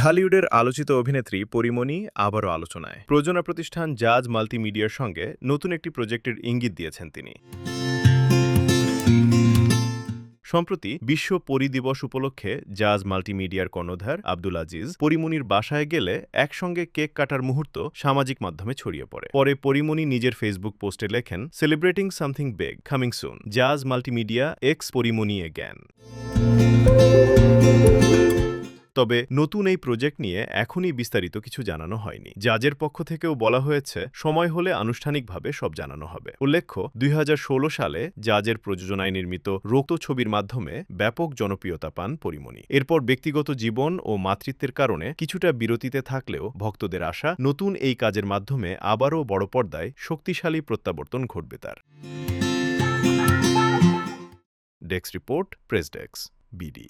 ঢালিউডের আলোচিত অভিনেত্রী পরীমণি আবারও আলোচনায়। প্রযোজনা প্রতিষ্ঠান জাজ মাল্টিমিডিয়ার সঙ্গে নতুন একটি প্রজেক্টের ইঙ্গিত দিয়েছেন তিনি। সম্প্রতি বিশ্ব পরি দিবস উপলক্ষে জাজ মাল্টিমিডিয়ার কর্ণধার আব্দুল আজিজ পরীমণির বাসায় গেলে একসঙ্গে কেক কাটার মুহূর্ত সামাজিক মাধ্যমে ছড়িয়ে পড়ে। পরে পরীমণি নিজের ফেসবুক পোস্টে লেখেন, celebrating something big coming soon, জাজ মাল্টিমিডিয়া এক্স পরীমণি এগ্যান। তবে নতুন এই প্রজেক্ট নিয়ে এখনই বিস্তারিত কিছু জানানো হয়নি। জাজের পক্ষ থেকেও বলা হয়েছে, সময় হলে আনুষ্ঠানিকভাবে সব জানানো হবে। উল্লেখ্য, ২০১৬ সালে জাজের প্রযোজনায় নির্মিত রক্ত ছবির মাধ্যমে ব্যাপক জনপ্রিয়তা পান পরীমণি। এরপর ব্যক্তিগত জীবন ও মাতৃত্বের কারণে কিছুটা বিরতিতে থাকলেও ভক্তদের আশা, নতুন এই কাজের মাধ্যমে আবারও বড় পর্দায় শক্তিশালী প্রত্যাবর্তন ঘটবে তার। Desk report, press desk, BD.